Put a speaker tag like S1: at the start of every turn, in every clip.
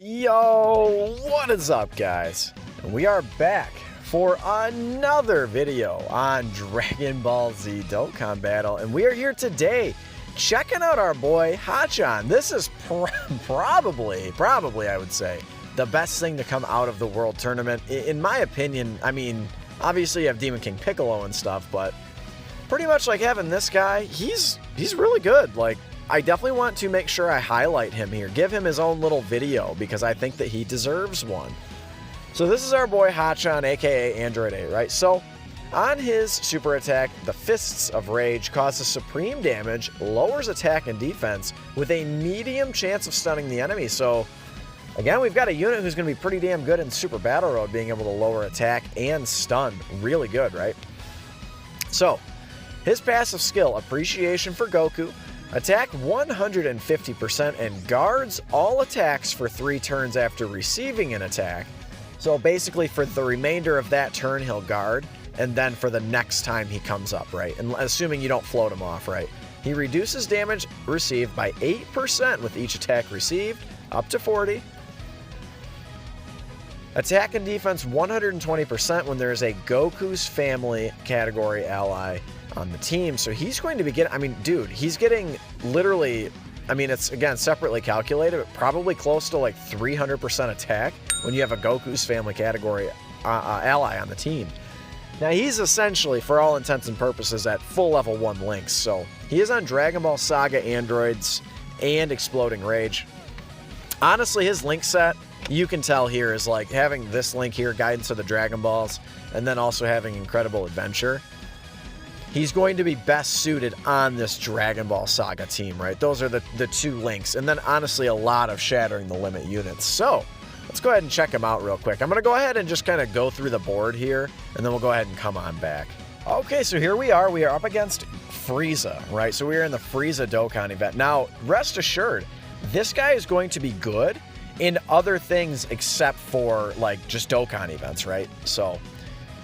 S1: Yo, what is up, guys? And we are back for another video on Dragon Ball Z Dokkan Battle, and we are here today checking out our boy Hacchan. This is probably I would say the best thing to come out of the World Tournament, in my opinion. I mean, obviously you have Demon King Piccolo and stuff, but pretty much like having this guy, he's really good. Like, I definitely want to make sure I highlight him here, give him his own little video, because I think that he deserves one. So this is our boy Hacchan, aka Android 8, right? So on his super attack, the Fists of Rage causes supreme damage, lowers attack and defense, with a medium chance of stunning the enemy. So again, we've got a unit who's going to be pretty damn good in Super Battle Road, being able to lower attack and stun. Really good, right? So his passive skill, Appreciation for Goku, attack 150% and guards all attacks for 3 turns after receiving an attack. So basically for the remainder of that turn he'll guard, and then for the next time he comes up, right? And assuming you don't float him off, right? He reduces damage received by 8% with each attack received, up to 40. Attack and defense 120% when there is a Goku's family category ally on the team. So he's going to be getting, I mean, dude, he's getting literally, I mean, it's again separately calculated, but probably close to like 300% attack when you have a Goku's family category ally on the team. Now he's essentially, for all intents and purposes, at full level 1 links. So he is on Dragon Ball Saga Androids and Exploding Rage. Honestly, his link set, you can tell here, is like having this link here, Guidance of the Dragon Balls, and then also having Incredible Adventure. He's going to be best suited on this Dragon Ball Saga team, right? Those are the 2 links. And then, honestly, a lot of Shattering the Limit units. So let's go ahead and check him out real quick. I'm going to go ahead and just kind of go through the board here, and then we'll go ahead and come on back. Okay, so here we are. We are up against Frieza, right? So we are in the Frieza Dokkan event. Now, rest assured, this guy is going to be good in other things except for, like, just Dokkan events, right? So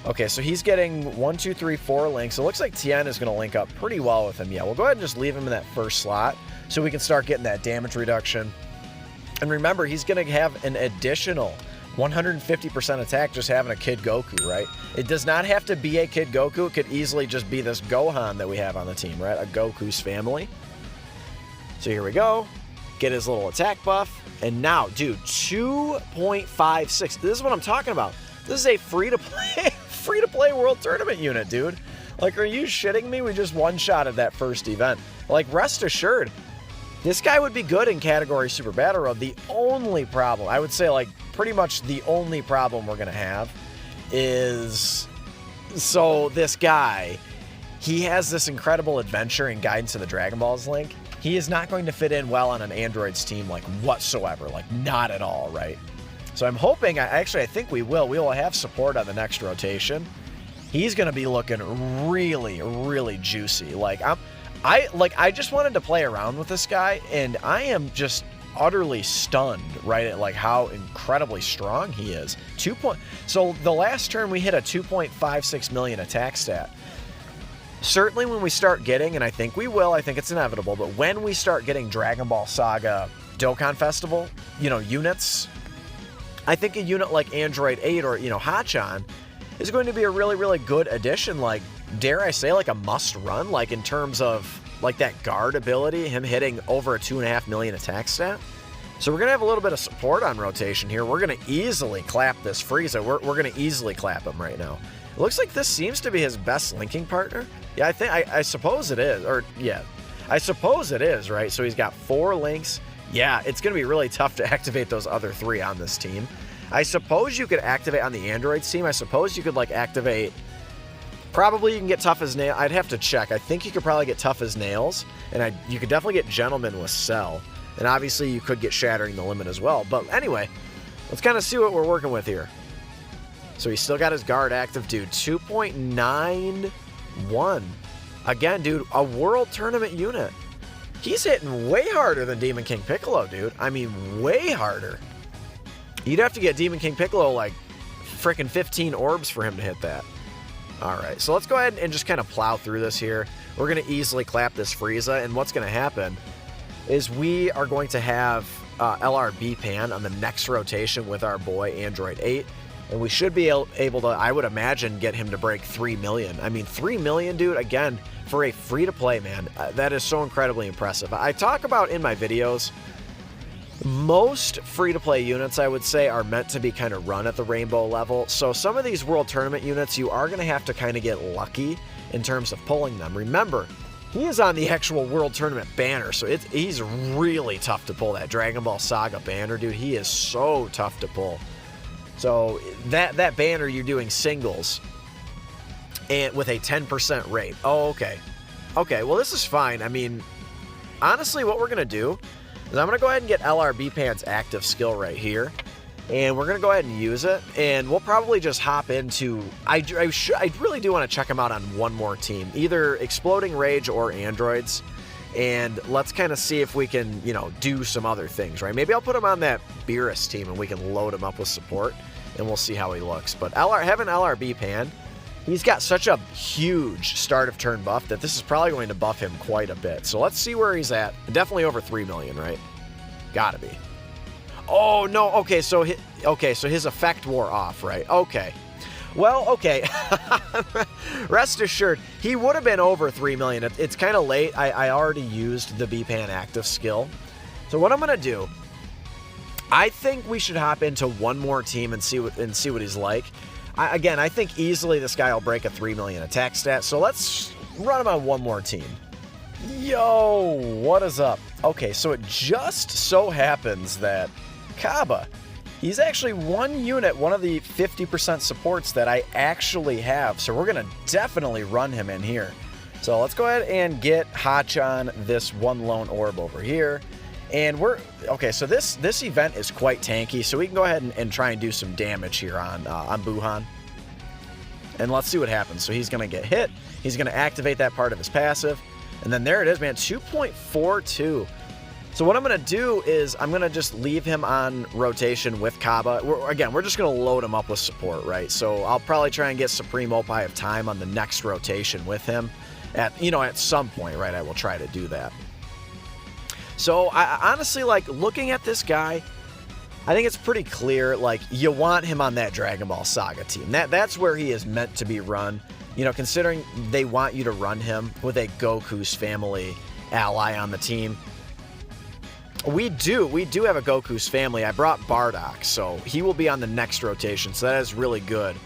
S1: okay, so he's getting 1, 2, 3, 4 links. It looks like Tien is going to link up pretty well with him. Yeah, we'll go ahead and just leave him in that first slot so we can start getting that damage reduction. And remember, he's going to have an additional 150% attack just having a Kid Goku, right? It does not have to be a Kid Goku. It could easily just be this Gohan that we have on the team, right? A Goku's family. So here we go. Get his little attack buff. And now, dude, 2.56. This is what I'm talking about. This is a free-to-play World Tournament unit, dude. Like, are you shitting me? We just one-shotted that first event. Like, rest assured, this guy would be good in category Super Battle Road. The only problem, I would say, like, pretty much the only problem we're going to have is, so this guy, he has this incredible adventure and Guidance of the Dragon Balls link. He is not going to fit in well on an Android's team, like, whatsoever. Like, not at all, right? So I'm hoping, I think we will. We will have support on the next rotation. He's going to be looking really, really juicy. Like, I just wanted to play around with this guy, and I am just utterly stunned, right, at like how incredibly strong he is. So the last turn we hit a 2.56 million attack stat. Certainly when we start getting, and I think we will, I think it's inevitable, but when we start getting Dragon Ball Saga Dokkan Festival, you know, units, I think a unit like Android 8 or, you know, Hacchan is going to be a really, really good addition. Like, dare I say, like a must run, like in terms of like that guard ability, him hitting over a 2.5 million attack stat. So we're going to have a little bit of support on rotation here. We're going to easily clap this Frieza. We're going to easily clap him right now. It looks like this seems to be his best linking partner. Yeah, I suppose it is. Or, yeah, I suppose it is, right? So he's got 4 links. Yeah, it's going to be really tough to activate those other 3 on this team. I suppose you could activate on the Androids team. I suppose you could, like, activate... Probably you can get Tough as Nails. I'd have to check. I think you could probably get Tough as Nails. And you could definitely get Gentleman with Cell. And obviously you could get Shattering the Limit as well. But anyway, let's kind of see what we're working with here. So he's still got his guard active, dude. 2.91. Again, dude, a World Tournament unit. He's hitting way harder than Demon King Piccolo, dude. I mean, way harder. You'd have to get Demon King Piccolo like freaking 15 orbs for him to hit that. All right, so let's go ahead and just kind of plow through this here. We're going to easily clap this Frieza, and what's going to happen is we are going to have LRB Pan on the next rotation with our boy Android 8. And we should be able to, I would imagine, get him to break 3 million. I mean, 3 million, dude, again, for a free-to-play, man. That is so incredibly impressive. I talk about in my videos, most free-to-play units, I would say, are meant to be kind of run at the rainbow level. So some of these World Tournament units, you are going to have to kind of get lucky in terms of pulling them. Remember, he is on the actual World Tournament banner, so he's really tough to pull. That Dragon Ball Saga banner, dude, he is so tough to pull. So that banner, you're doing singles and with a 10% rate. Oh, okay. Okay, well, this is fine. I mean, honestly, what we're going to do is I'm going to go ahead and get LRB Pan's active skill right here. And we're going to go ahead and use it. And we'll probably just hop into... I really do want to check him out on one more team. Either Exploding Rage or Androids. And let's kind of see if we can, you know, do some other things, right? Maybe I'll put him on that Beerus team and we can load him up with support. And we'll see how he looks. But having LRB Pan, he's got such a huge start of turn buff that this is probably going to buff him quite a bit. So let's see where he's at. Definitely over 3 million, right? Gotta be. Oh, no. Okay, so his effect wore off, right? Okay. Well, okay. Rest assured, he would have been over 3 million. It's kind of late. I already used the B-Pan active skill. So what I'm going to do, I think we should hop into one more team and see what he's like. Again, I think easily this guy will break a 3 million attack stat. So let's run him on one more team. Yo, what is up? Okay, so it just so happens that Kaba, he's actually one unit, one of the 50% supports that I actually have. So we're going to definitely run him in here. So let's go ahead and get Hacchan this one lone orb over here. And okay, so this event is quite tanky, so we can go ahead and try and do some damage here on Buhan. And let's see what happens. So he's going to get hit. He's going to activate that part of his passive. And then there it is, man, 2.42. So what I'm going to do is I'm going to just leave him on rotation with Kaba. We're just going to load him up with support, right? So I'll probably try and get Supreme Opie of Time on the next rotation with him. At some point, right, I will try to do that. So I honestly, like, looking at this guy, I think it's pretty clear, like, you want him on that Dragon Ball Saga team. That's where he is meant to be run. You know, considering they want you to run him with a Goku's family ally on the team. We do have a Goku's family. I brought Bardock, so he will be on the next rotation, so that is really good.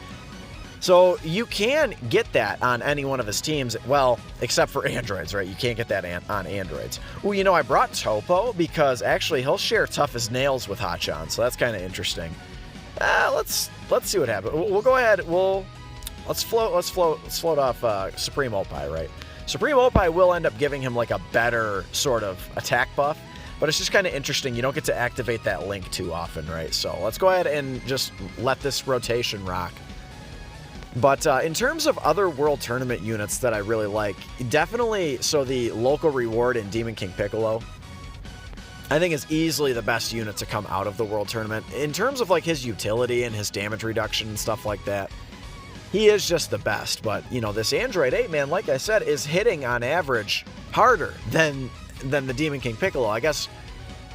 S1: So you can get that on any one of his teams, well, except for androids, right? You can't get that on androids. Well, you know, I brought Topo because actually he'll share tough as nails with Hacchan, so that's kind of interesting. Let's see what happens. We'll go ahead. Let's float off Supreme Opie, right? Supreme Opie will end up giving him like a better sort of attack buff, but it's just kind of interesting. You don't get to activate that link too often, right? So let's go ahead and just let this rotation rock. But in terms of other World Tournament units that I really like, definitely, so the local reward in Demon King Piccolo, I think is easily the best unit to come out of the World Tournament. In terms of like his utility and his damage reduction and stuff like that, he is just the best. But, you know, this Android 8, man, like I said, is hitting on average harder than the Demon King Piccolo. I guess,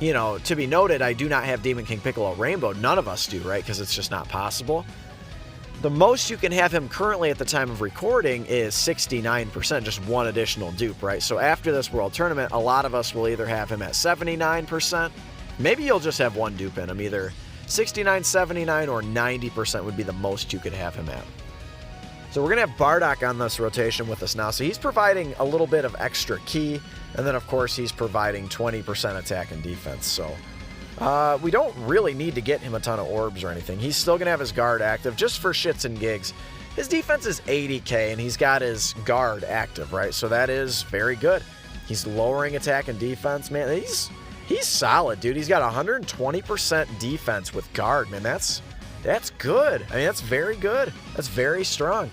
S1: you know, to be noted, I do not have Demon King Piccolo Rainbow. None of us do, right? Because it's just not possible. The most you can have him currently at the time of recording is 69%, just one additional dupe, right? So after this World Tournament, a lot of us will either have him at 79%. Maybe you'll just have one dupe in him. Either 69, 79, or 90% would be the most you could have him at. So we're going to have Bardock on this rotation with us now. So he's providing a little bit of extra ki, and then, of course, he's providing 20% attack and defense. So we don't really need to get him a ton of orbs or anything. He's still going to have his guard active just for shits and gigs. His defense is 80k, and he's got his guard active, right? So that is very good. He's lowering attack and defense, man. He's solid, dude. He's got 120% defense with guard, man. That's good. I mean, that's very good. That's very strong.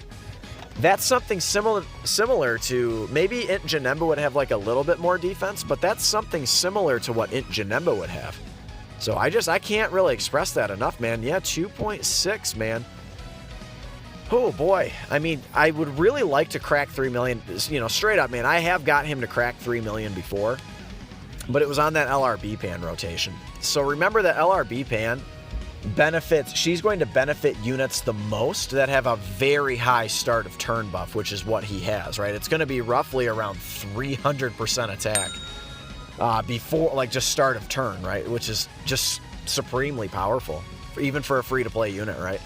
S1: That's something similar to, maybe Int Janemba would have like a little bit more defense, but that's something similar to what Int Janemba would have. So I can't really express that enough, man. Yeah, 2.6, man. Oh, boy. I mean, I would really like to crack 3 million. You know, straight up, man, I have got him to crack 3 million before. but it was on that LRB pan rotation. So remember that LRB pan benefits, she's going to benefit units the most that have a very high start of turn buff, which is what he has, right? It's going to be roughly around 300% attack before, like, just start of turn, right? Which is just supremely powerful, even for a free-to-play unit, right?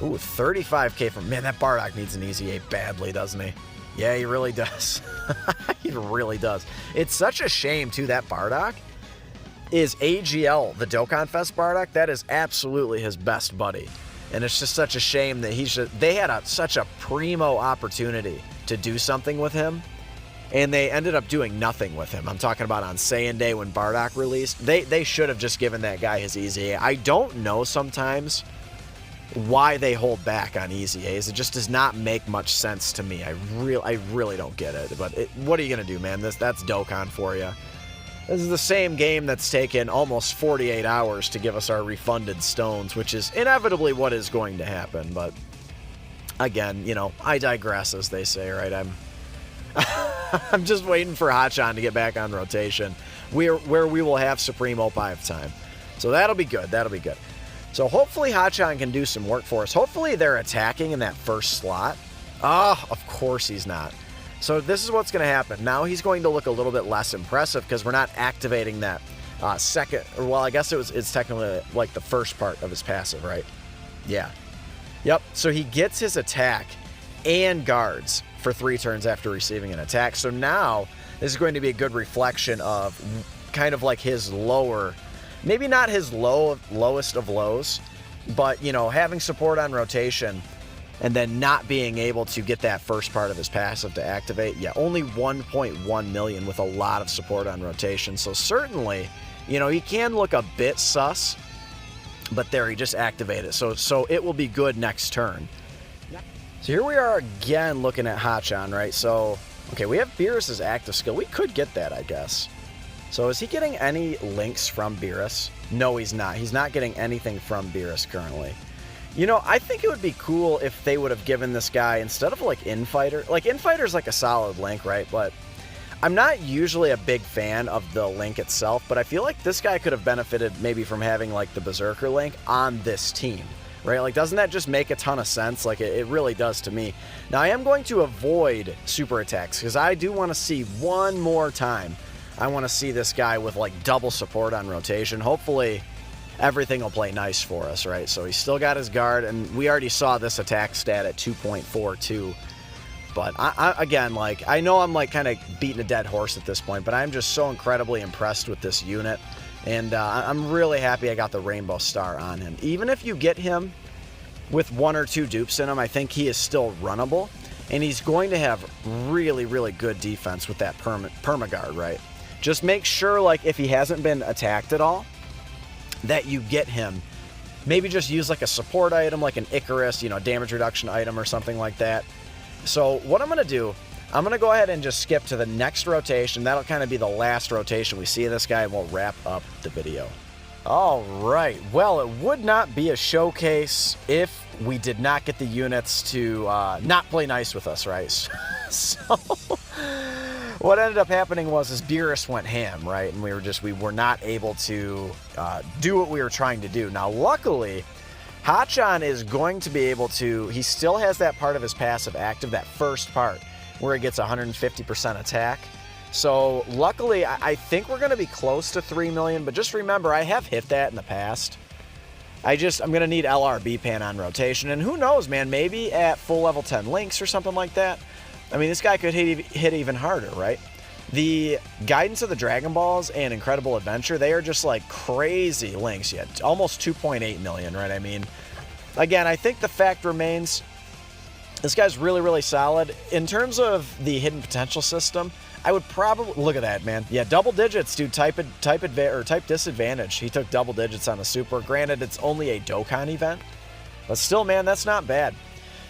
S1: Ooh, 35k from... Man, that Bardock needs an easy 8 badly, doesn't he? Yeah, he really does. He really does. It's such a shame, too, that Bardock is AGL, the Dokkan Fest Bardock. That is absolutely his best buddy. And it's just such a shame that they had such a primo opportunity to do something with him, and they ended up doing nothing with him. I'm talking about on Saiyan Day when Bardock released. They should have just given that guy his easy A. I don't know sometimes why they hold back on easy A's. It just does not make much sense to me. I really don't get it. But what are you going to do, man? That's Dokkan for you. This is the same game that's taken almost 48 hours to give us our refunded stones, which is inevitably what is going to happen. But again, you know, I digress, as they say, right? I'm just waiting for Hacchan to get back on rotation, where we will have Supreme O5 time. So that'll be good. That'll be good. So hopefully Hacchan can do some work for us. Hopefully they're attacking in that first slot. Ah, of course he's not. So this is what's going to happen. Now he's going to look a little bit less impressive because we're not activating that second, or well, I guess it's technically like the first part of his passive, right? Yeah. Yep. So he gets his attack and guards for 3 turns after receiving an attack. So now this is going to be a good reflection of kind of like his lower, maybe not his lowest of lows, but, you know, having support on rotation and then not being able to get that first part of his passive to activate. Yeah, only 1.1 million with a lot of support on rotation. So certainly, you know, he can look a bit sus, but there, he just activated it. So it will be good next turn. So here we are again looking at Hacchan, right? So, okay, we have Beerus's active skill. We could get that, I guess. So is he getting any links from Beerus? No, he's not. He's not getting anything from Beerus currently. You know, I think it would be cool if they would have given this guy, instead of like Infighter, like Infighter's like a solid link, right? But I'm not usually a big fan of the link itself, but I feel like this guy could have benefited maybe from having like the Berserker link on this team, right? Like, doesn't that just make a ton of sense? Like, it really does to me. Now, I am going to avoid super attacks because I do want to see one more time. I want to see this guy with like double support on rotation. Hopefully everything will play nice for us, right? So he's still got his guard, and we already saw this attack stat at 2.42. But again, like, I know I'm like kind of beating a dead horse at this point, but I'm just so incredibly impressed with this unit, and I'm really happy I got the Rainbow Star on him. Even if you get him with 1 or 2 dupes in him, I think he is still runnable, and he's going to have really, really good defense with that permaguard, right? Just make sure, like, if he hasn't been attacked at all, that you get him. Maybe just use like a support item, like an Icarus, you know, damage reduction item or something like that. So what I'm going to do, I'm going to go ahead and just skip to the next rotation. That'll kind of be the last rotation we see of this guy, and we'll wrap up the video. All right. Well, it would not be a showcase if we did not get the units to not play nice with us, right? So what ended up happening was Beerus went ham, right? And we were not able to do what we were trying to do. Now, luckily, Hacchan is going to be able to, he still has that part of his passive active, that first part, where he gets 150% attack. So luckily, I think we're going to be close to 3 million, but just remember, I have hit that in the past. I'm going to need LRB pan on rotation, and who knows, man, maybe at full level 10 links or something like that. I mean, this guy could hit even harder, right? The Guidance of the Dragon Balls and Incredible Adventure, they are just like crazy links yet. Almost 2.8 million, right? I mean, again, I think the fact remains this guy's really, really solid. In terms of the hidden potential system, I would probably... Look at that, man. Yeah, double digits, dude. Type disadvantage. He took double digits on the super. Granted, it's only a Dokkan event, but still, man, that's not bad.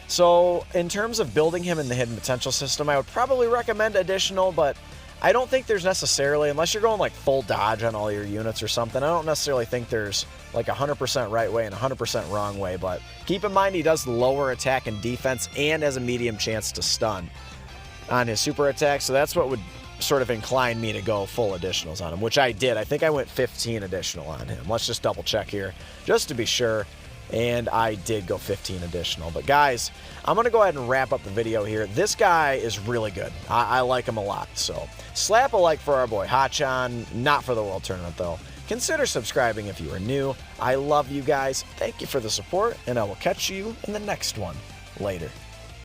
S1: So, in terms of building him in the hidden potential system, I would probably recommend additional, but I don't think there's necessarily, unless you're going like full dodge on all your units or something, I don't necessarily think there's like 100% right way and 100% wrong way, but keep in mind he does lower attack and defense and has a medium chance to stun on his super attack, so that's what would sort of inclined me to go full additionals on him, which I did. I think I went 15 additional on him. Let's just double check here just to be sure. And I did go 15 additional. But guys, I'm going to go ahead and wrap up the video here. This guy is really good. I like him a lot. So slap a like for our boy Hacchan. Not for the World Tournament, though. Consider subscribing if you are new. I love you guys. Thank you for the support, and I will catch you in the next one. Later.